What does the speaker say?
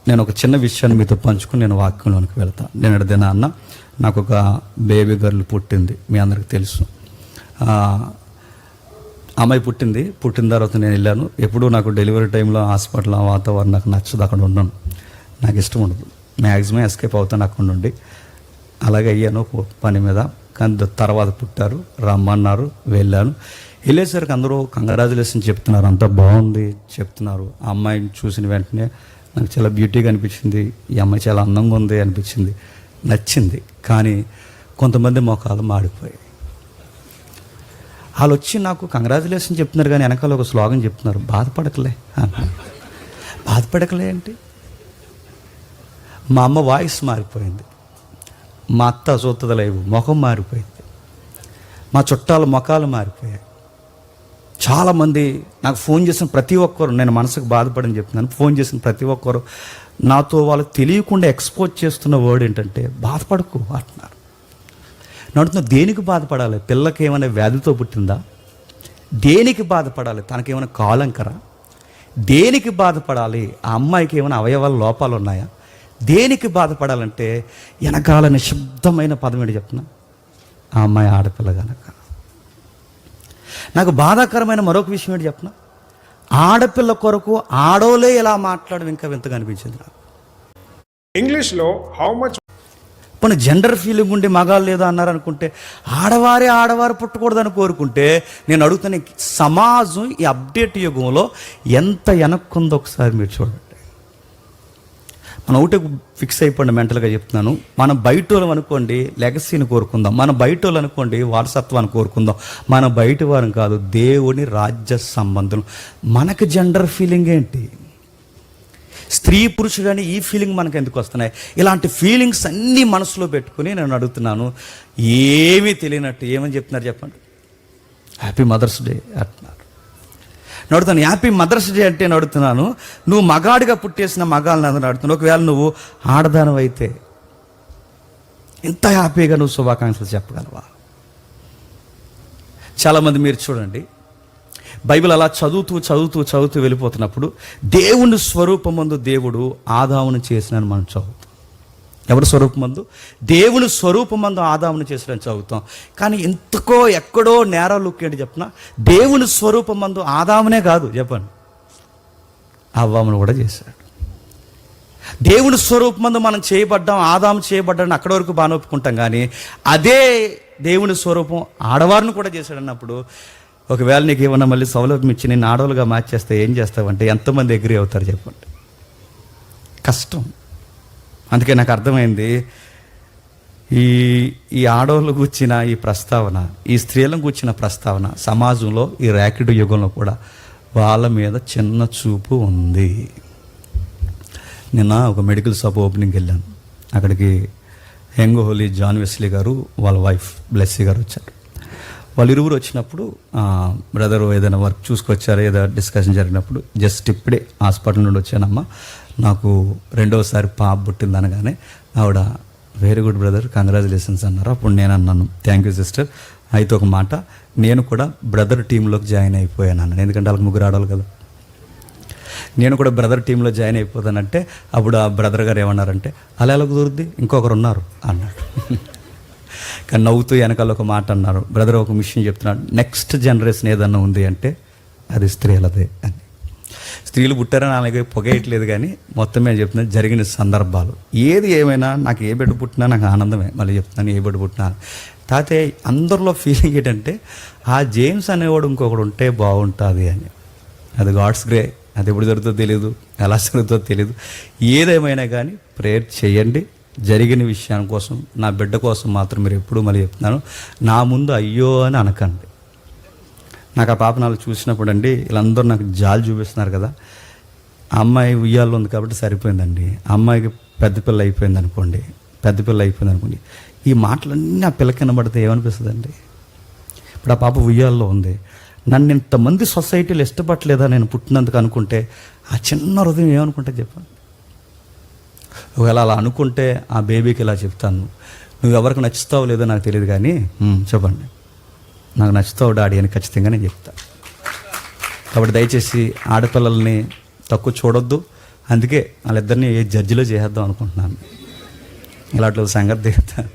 నేను ఒక చిన్న విషయాన్ని మీతో పంచుకుని నేను వాక్యంలోనికి వెళ్తాను. నేను అడిగిన అన్న, నాకు ఒక బేబీ గర్ల్ పుట్టింది, మీ అందరికి తెలుసు. అమ్మాయి పుట్టిన తర్వాత నేను వెళ్ళాను. ఎప్పుడూ నాకు డెలివరీ టైంలో హాస్పిటల్ వాతావరణం నాకు నచ్చదు, అక్కడ ఉన్నాను, నాకు ఇష్టం ఉండదు. మ్యాక్సిమం ఎస్కేప్ అవుతాను అక్కడ నుండి. అలాగే అయ్యాను పని మీద. కానీ తర్వాత పుట్టారు, రమ్మన్నారు, వెళ్ళాను. వెళ్ళేసరికి అందరూ కంగ్రాచులేషన్ చెప్తున్నారు, అంతా బాగుంది చెప్తున్నారు. ఆ అమ్మాయిని చూసిన వెంటనే నాకు చాలా బ్యూటీగా అనిపించింది, ఈ అమ్మాయి చాలా అందంగా ఉంది అనిపించింది, నచ్చింది. కానీ కొంతమంది మొఖాలు మాడిపోయాయి. వాళ్ళు వచ్చి నాకు కంగ్రాచులేషన్ చెప్తున్నారు, కానీ వెనకాల ఒక స్లోగన్ చెప్తున్నారు, బాధపడకలే బాధపడకలే అంటే. మా అమ్మ వాయిస్ మారిపోయింది, మా అత్త సూత్తదలేవు ముఖం మారిపోయింది, మా చుట్టాల ముఖాలు మారిపోయాయి. చాలామంది నాకు ఫోన్ చేసిన ప్రతి ఒక్కరు, నేను మనసుకు బాధపడని చెప్తున్నాను, ఫోన్ చేసిన ప్రతి ఒక్కరు నాతో వాళ్ళకి తెలియకుండా ఎక్స్పోజ్ చేస్తున్న వర్డ్ ఏంటంటే బాధపడకు అంటున్నారు. నడుతున్న దేనికి బాధపడాలి? పిల్లకి ఏమైనా వ్యాధితో పుట్టిందా? దేనికి బాధపడాలి? తనకేమైనా కాలంకరా? దేనికి బాధపడాలి? ఆ అమ్మాయికి ఏమైనా అవయవాల లోపాలు ఉన్నాయా? దేనికి బాధపడాలంటే వెనకాల నిశ్శబ్దమైన పదం ఏంటి చెప్తున్నా, ఆ అమ్మాయి ఆడపిల్ల కనుక. నాకు బాధాకరమైన మరొక విషయం ఏంటి చెప్పిన, ఆడపిల్ల కొరకు ఆడోలే ఇలా మాట్లాడడం ఇంకా వింతగా అనిపించింది నాకు. ఇంగ్లీష్లో హౌ మచ్ పోనీ జెండర్ ఫీలింగ్ ఉండి మగాళ్ళు లేదా అన్నారు అనుకుంటే, ఆడవారు పుట్టకూడదని కోరుకుంటే, నేను అడుగుతాను, సమాజం ఈ అప్డేట్ యుగంలో ఎంత వెనక్కుందో ఒకసారి మీరు చూడండి. మనం ఒకటే ఫిక్స్ అయిపోండి, మెంటల్గా చెప్తున్నాను. మనం బయటోళ్ళు అనుకోండి లెగసీని కోరుకుందాం, మన బయటోళ్ళు అనుకోండి వారసత్వాన్ని కోరుకుందాం. మన బయట వారం కాదు, దేవుని రాజ్య సంబంధం. మనకు జెండర్ ఫీలింగ్ ఏంటి? స్త్రీ పురుషుడు అని ఈ ఫీలింగ్ మనకు ఎందుకు వస్తున్నాయి? ఇలాంటి ఫీలింగ్స్ అన్నీ మనసులో పెట్టుకుని నేను అడుగుతున్నాను, ఏమీ తెలియనట్టు ఏమని చెప్తున్నారు చెప్పండి? హ్యాపీ మదర్స్ డే అంటున్నారు. నడుతాను హ్యాపీ మదర్స్ డే అంటే నడుతున్నాను, నువ్వు మగాడిగా పుట్టేసిన మగాళ్ళని అందరూ నడుతున్నావు. ఒకవేళ నువ్వు ఆడదానం అయితే ఇంత హ్యాపీగా నువ్వు శుభాకాంక్షలు చెప్పగలవా? చాలామంది మీరు చూడండి, బైబిల్ అలా చదువుతూ వెళ్ళిపోతున్నప్పుడు దేవుని స్వరూపమందు దేవుడు ఆదామును చేసినని మనం చదువుతాం. ఎవరి స్వరూపమందు? దేవుని స్వరూపమందు ఆదామును చేసినని చదువుతాం. కానీ ఇంతకో ఎక్కడో నేర లుక్ ఏంటి చెప్పిన, దేవుని స్వరూపమందు ఆదామునే కాదు చెప్పండి, అవ్వమును కూడా చేశాడు. దేవుని స్వరూపమందు మనం చేయబడ్డాం, ఆదాము చేయబడ్డాడని అక్కడి వరకు బాగా ఒప్పుకుంటాం. కానీ అదే దేవుని స్వరూపం ఆడవారిని కూడా చేశాడు అన్నప్పుడు, ఒకవేళ నీకు ఏమన్నా మళ్ళీ సౌలభ్యం ఇచ్చి నేను ఆడవాళ్ళుగా మార్చేస్తే ఏం చేస్తావంటే ఎంతమంది ఎగ్రీ అవుతారు చెప్పండి? కష్టం. అందుకే నాకు అర్థమైంది, ఈ ఆడవాళ్ళు కూర్చిన ఈ ప్రస్తావన, ఈ స్త్రీలను కూర్చిన ప్రస్తావన సమాజంలో ఈ ర్యాకెట్ యుగంలో కూడా వాళ్ళ మీద చిన్న చూపు ఉంది. నిన్న ఒక మెడికల్ షాప్ ఓపెనింగ్కి వెళ్ళాను. అక్కడికి యంగ్ హోలీ జాన్ వెస్లీ గారు వాళ్ళ వైఫ్ బ్లెస్సీ గారు వచ్చారు. వాళ్ళు ఇరువురు వచ్చినప్పుడు బ్రదర్ ఏదైనా వర్క్ చూసుకొచ్చారు, ఏదో డిస్కషన్ జరిగినప్పుడు, జస్ట్ ఇప్పుడే హాస్పిటల్ నుండి వచ్చానమ్మా, నాకు రెండవసారి పాప పుట్టింది అనగానే ఆవిడ వెరీ గుడ్ బ్రదర్ కంగ్రాచులేషన్స్ అన్నారు. అప్పుడు నేను అన్నాను థ్యాంక్ యూ సిస్టర్, అయితే ఒక మాట, నేను కూడా బ్రదర్ టీంలోకి జాయిన్ అయిపోయాను అన్నాను. ఎందుకంటే వాళ్ళకి ముగ్గురు ఆడవాళ్ళు కదా, నేను కూడా బ్రదర్ టీంలో జాయిన్ అయిపోతానంటే అప్పుడు ఆ బ్రదర్ గారు ఏమన్నారంటే, అలా ఎలా కుదురుద్ది, ఇంకొకరు ఉన్నారు అన్నాడు. కానీ నవ్వుతూ వెనకాల ఒక మాట అన్నారు, బ్రదర్ ఒక విషయం చెప్తున్నాడు, నెక్స్ట్ జనరేషన్ ఏదన్నా ఉంది అంటే అది స్త్రీలదే అని. స్త్రీలు పుట్టారని అలాగే పొగేయట్లేదు, కానీ మొత్తం మీద చెప్తున్నాను జరిగిన సందర్భాలు. ఏది ఏమైనా నాకు ఏ బిడ్డ పుట్టినా నాకు ఆనందమే. మళ్ళీ చెప్తున్నాను, ఏ బిడ్డ పుట్టినా తాతే అందరిలో ఫీలింగ్ ఏంటంటే ఆ జేమ్స్ అనేవాడు ఇంకొకడు ఉంటే బాగుంటుంది అని. అది గాడ్స్ గ్రే, అది ఎప్పుడు జరుగుతుందో తెలియదు, ఎలా జరుగుతుందో తెలియదు. ఏదేమైనా కానీ ప్రేయర్ చేయండి. జరిగిన విషయాన్ని కోసం, నా బిడ్డ కోసం మాత్రం మీరు ఎప్పుడు మళ్ళీ చెప్తున్నాను, నా ముందు అయ్యో అని అనకండి. నాకు ఆ పాప నాలుగు చూసినప్పుడు అండి, వీళ్ళందరూ నాకు జాలి చూపిస్తున్నారు కదా, ఆ అమ్మాయి ఉయ్యాల్లో ఉంది కాబట్టి సరిపోయిందండి. ఆ అమ్మాయికి పెద్ద పిల్ల అయిపోయింది అనుకోండి, ఈ మాటలన్నీ ఆ పిల్లకి వినబడితే ఏమనిపిస్తుందండి? ఇప్పుడు ఆ పాప ఉయ్యాల్లో ఉంది, నన్ను ఇంతమంది సొసైటీలో ఇష్టపడలేదా నేను పుట్టినందుకు అనుకుంటే, ఆ చిన్న హృదయం ఏమనుకుంటే చెప్పండి. ఒకవేళ అలా అనుకుంటే ఆ బేబీకి ఇలా చెప్తాను, నువ్వు ఎవరికి నచ్చుతావో లేదో నాకు తెలియదు, కానీ చెప్పండి నాకు నచ్చుతావు డాడీ అని ఖచ్చితంగా నేను చెప్తాను. కాబట్టి దయచేసి ఆడపిల్లల్ని తక్కువ చూడొద్దు, అందుకే వాళ్ళిద్దరిని జడ్జిలో చేసేద్దాం అనుకుంటున్నాను. ఇలాంటి సంగతి దిగుతా. సరే.